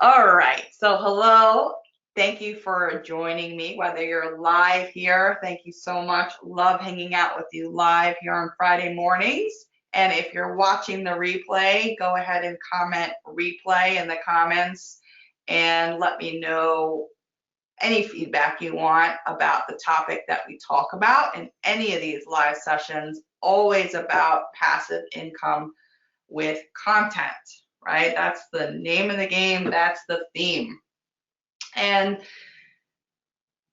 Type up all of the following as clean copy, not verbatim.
All right. So, hello. Thank you for joining me, whether you're live here. Thank you so much. Love hanging out with you live here on Friday mornings. And if you're watching the replay, go ahead and comment replay in the comments and let me know any feedback you want about the topic that we talk about in any of these live sessions, always about passive income with content, right? That's the name of the game, that's the theme. And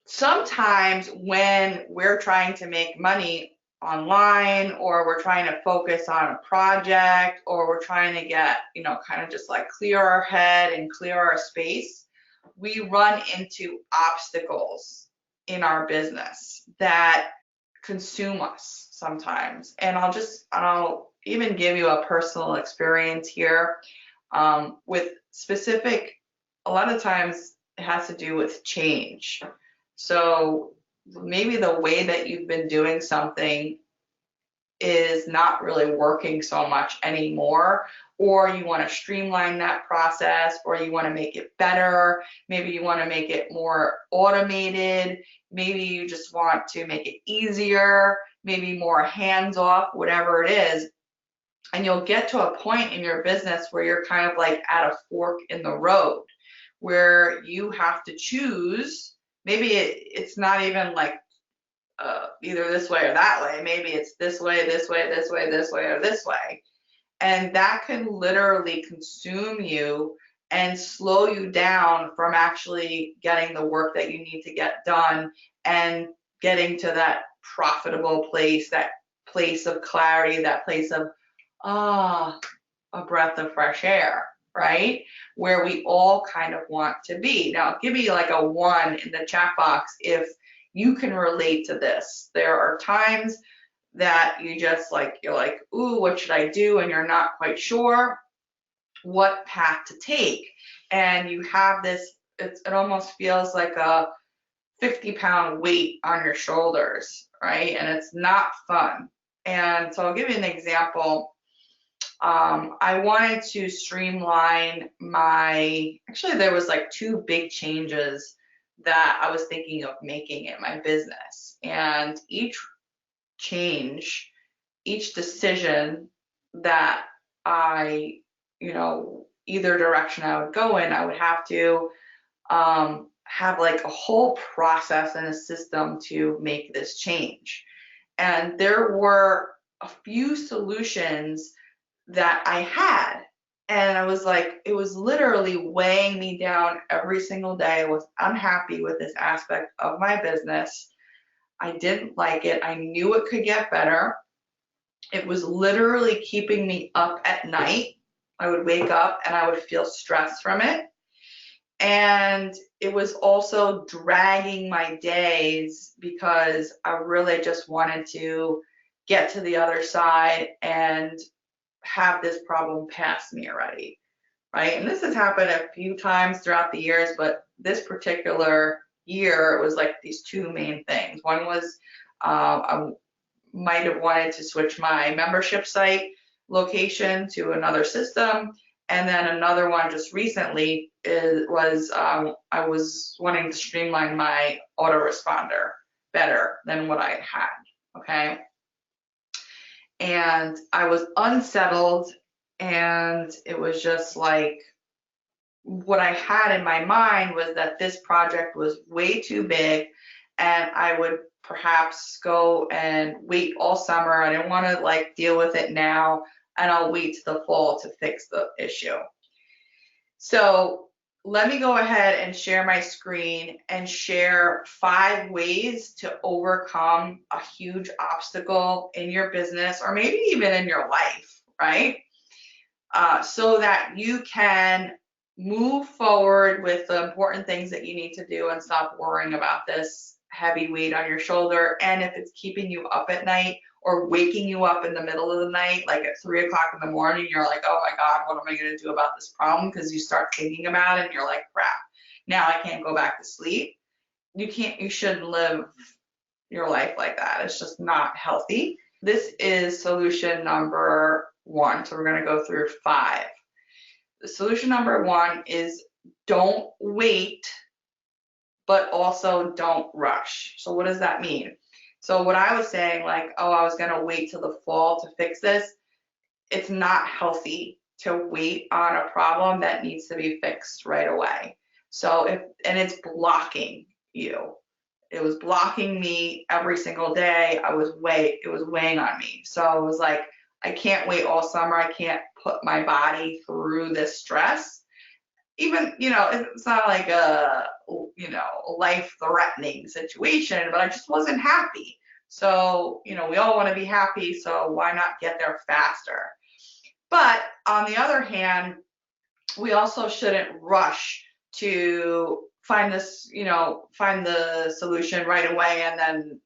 sometimes when we're trying to make money online, or we're trying to focus on a project, or we're trying to get, kind of just like clear our head and clear our space, we run into obstacles in our business that consume us sometimes. And I'll even give you a personal experience here, with specific, a lot of times it has to do with change. So maybe the way that you've been doing something is not really working so much anymore, or you want to streamline that process, or you want to make it better. Maybe you want to make it more automated. Maybe you just want to make it easier, maybe more hands off, whatever it is. And you'll get to a point in your business where you're kind of like at a fork in the road, where you have to choose. Maybe it's not even like either this way or that way. Maybe it's this way, this way, this way, this way, or this way. And that can literally consume you and slow you down from actually getting the work that you need to get done and getting to that profitable place, that place of clarity, that place of, ah, a breath of fresh air, right? Where we all kind of want to be. Now, give me like a 1 in the chat box if you can relate to this. There are times that you're like, ooh, what should I do? And you're not quite sure what path to take. And you have this, it almost feels like a 50-pound weight on your shoulders, right? And it's not fun. And so I'll give you an example. I wanted to streamline actually there was like 2 big changes that I was thinking of making in my business. And each change, each decision that I, either direction I would go in, I would have to have like a whole process and a system to make this change. And there were a few solutions that I had. And I was like, it was literally weighing me down every single day. I was unhappy with this aspect of my business. I didn't like it. I knew it could get better. It was literally keeping me up at night. I would wake up and I would feel stressed from it. And it was also dragging my days because I really just wanted to get to the other side and have this problem past me already, right? And this has happened a few times throughout the years, but this particular year, it was like these 2 main things. One was I might have wanted to switch my membership site location to another system. And then another one just recently was I was wanting to streamline my autoresponder better than what I had, okay? And I was unsettled, and it was just like, what I had in my mind was that this project was way too big, and I would perhaps go and wait all summer. I didn't want to like deal with it now, and I'll wait to the fall to fix the issue. So let me go ahead and share my screen and share 5 ways to overcome a huge obstacle in your business, or maybe even in your life, right? So that you can move forward with the important things that you need to do and stop worrying about this heavy weight on your shoulder. And if it's keeping you up at night or waking you up in the middle of the night, like at 3 o'clock in the morning, you're like, oh my God, what am I going to do about this problem? Because you start thinking about it and you're like, crap, now I can't go back to sleep. You shouldn't live your life like that. It's just not healthy. This is solution number 1. So we're going to go through 5. The solution number 1 is don't wait, but also don't rush. So what does that mean? So what I was saying, like, oh, I was gonna wait till the fall to fix this, it's not healthy to wait on a problem that needs to be fixed right away. So and it's blocking you. It was blocking me every single day. It was weighing on me. So I was like, I can't wait all summer. I can't put my body through this stress. Even, it's not like a, life-threatening situation, but I just wasn't happy. So, we all want to be happy, so why not get there faster? But on the other hand, we also shouldn't rush to find find the solution right away and then,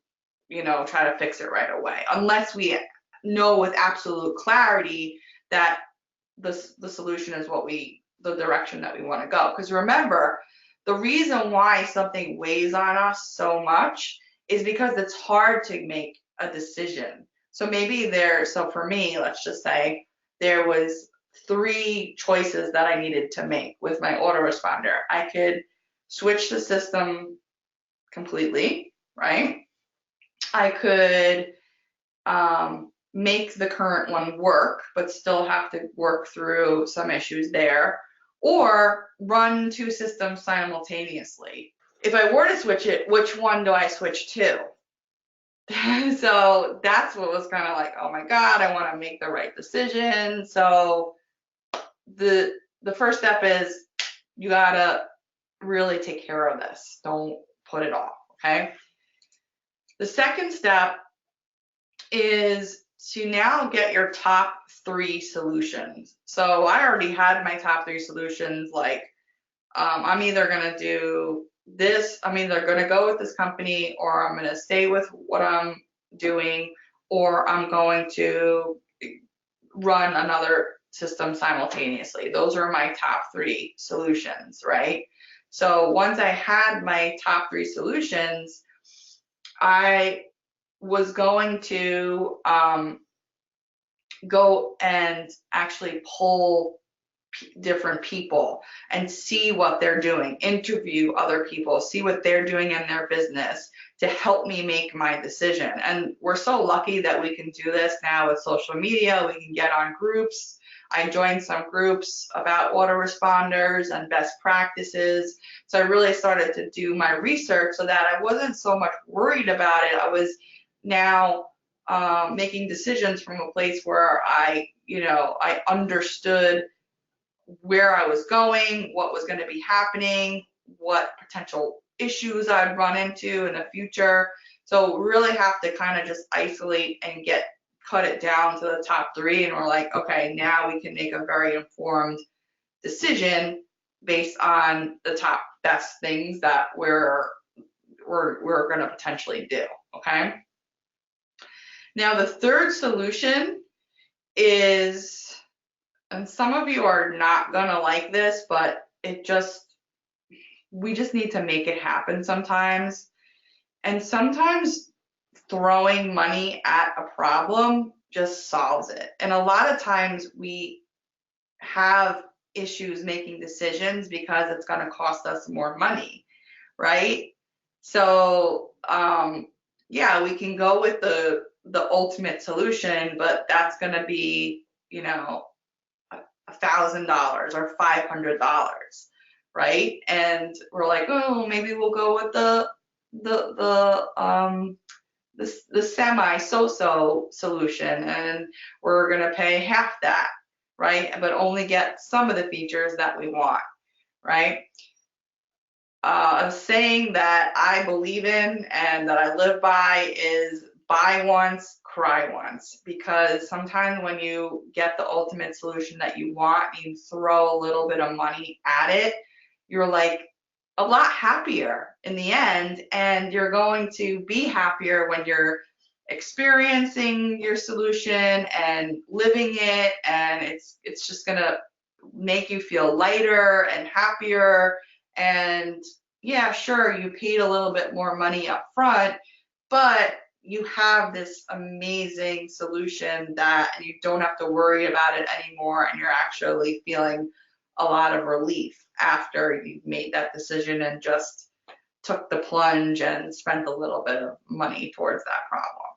try to fix it right away, unless we know with absolute clarity that the solution is the direction that we want to go. Because remember, the reason why something weighs on us so much is because it's hard to make a decision. So so for me, let's just say there was 3 choices that I needed to make with my autoresponder. I could switch the system completely, right? I could make the current one work, but still have to work through some issues there, or run 2 systems simultaneously. If I were to switch it, which one do I switch to? So that's what was kind of like, oh my God, I want to make the right decision. So the first step is you gotta really take care of this. Don't put it off, okay? The second step is to now get your top 3 solutions. So I already had my top 3 solutions, like I'm either gonna do this, I'm either gonna go with this company, or I'm gonna stay with what I'm doing, or I'm going to run another system simultaneously. Those are my top 3 solutions, right? So once I had my top 3 solutions, I was going to go and actually pull different people and see what they're doing, interview other people, see what they're doing in their business to help me make my decision. And we're so lucky that we can do this now with social media. We can get on groups. I joined some groups about autoresponders and best practices. So I really started to do my research so that I wasn't so much worried about it. I was now making decisions from a place where I understood where I was going, what was going to be happening, what potential issues I'd run into in the future. So really have to kind of just isolate and cut it down to the top 3, and we're like, okay, now we can make a very informed decision based on the top best things that we're going to potentially do, okay? Now the third solution is, and some of you are not gonna like this, but we just need to make it happen sometimes. And sometimes throwing money at a problem just solves it. And a lot of times we have issues making decisions because it's gonna cost us more money, right? So yeah, we can go with the ultimate solution, but that's gonna be, $1,000 or $500, right? And we're like, oh, maybe we'll go with the semi-so-so solution, and we're gonna pay half that, right? But only get some of the features that we want, right? A saying that I believe in and that I live by is buy once, cry once, because sometimes when you get the ultimate solution that you want, you throw a little bit of money at it, you're like a lot happier in the end, and you're going to be happier when you're experiencing your solution and living it, and it's just gonna make you feel lighter and happier. And yeah, sure, you paid a little bit more money up front, but you have this amazing solution that you don't have to worry about it anymore, and you're actually feeling a lot of relief. after you've made that decision and just took the plunge and spent a little bit of money towards that problem,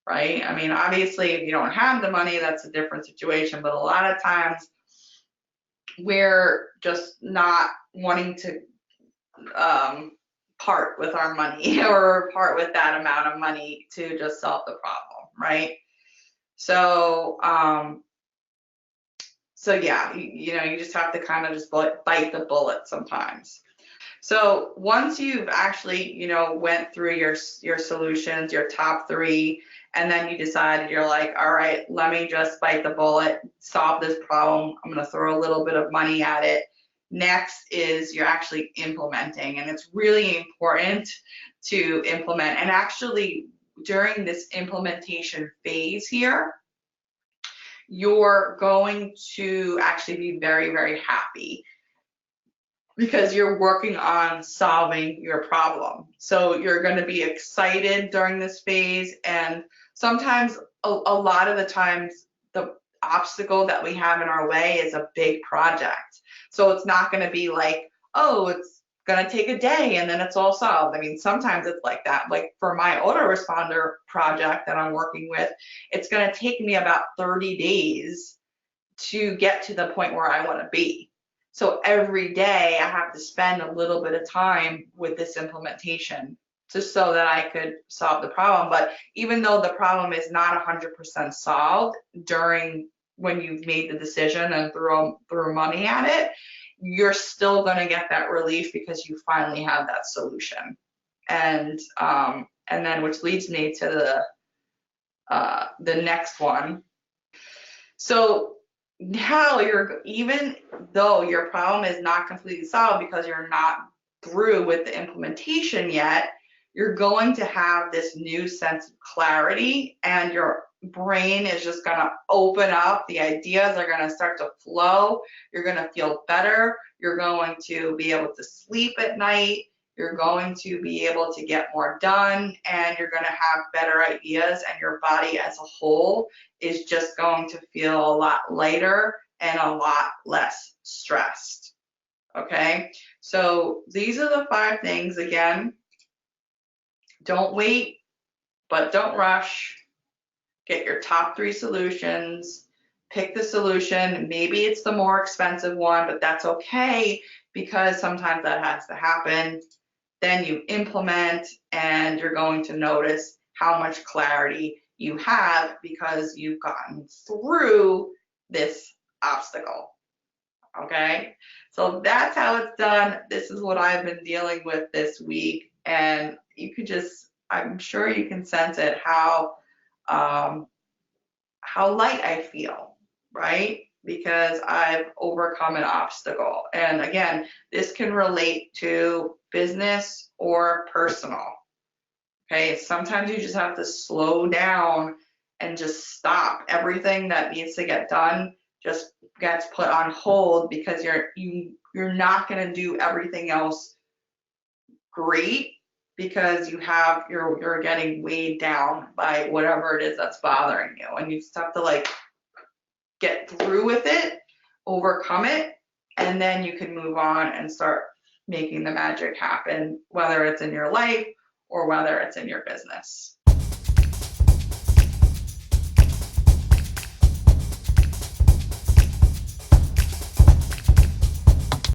right? I mean, obviously, if you don't have the money, that's a different situation, but a lot of times we're just not wanting to part with our money or part with that amount of money to just solve the problem, right? So, so yeah, you just have to kind of just bite the bullet sometimes. So once you've actually, went through your solutions, your top 3, and then you decided you're like, all right, let me just bite the bullet, solve this problem. I'm going to throw a little bit of money at it. Next is you're actually implementing, and it's really important to implement. And actually, during this implementation phase here, you're going to actually be very, very happy because you're working on solving your problem. So you're going to be excited during this phase, and sometimes, a lot of the times, the obstacle that we have in our way is a big project. So it's not going to be like, oh, it's going to take a day and then it's all solved. I mean, sometimes it's like that. Like for my autoresponder project that I'm working with, it's going to take me about 30 days to get to the point where I want to be. So every day I have to spend a little bit of time with this implementation just so that I could solve the problem. But even though the problem is not 100% solved during when you've made the decision and threw money at it, you're still going to get that relief because you finally have that solution. And then which leads me to the next one. So now even though your problem is not completely solved because you're not through with the implementation yet, you're going to have this new sense of clarity, and your brain is just going to open up. The ideas are going to start to flow. You're going to feel better. You're going to be able to sleep at night. You're going to be able to get more done, and you're going to have better ideas, and your body as a whole is just going to feel a lot lighter and a lot less stressed. Okay, so these are the 5 things. Again, don't wait, but don't rush. Get your top 3 solutions. Pick the solution. Maybe it's the more expensive one, but that's okay because sometimes that has to happen. Then you implement, and you're going to notice how much clarity you have because you've gotten through this obstacle. Okay, so that's how it's done. This is what I've been dealing with this week, and you could just, I'm sure you can sense it, how light I feel, right? Because I've overcome an obstacle. And again, this can relate to business or personal. Okay, sometimes you just have to slow down and just stop. Everything that needs to get done just gets put on hold because you're not going to do everything else great because you're getting weighed down by whatever it is that's bothering you, and you just have to like get through with it, overcome it, and then you can move on and start making the magic happen, whether it's in your life or whether it's in your business.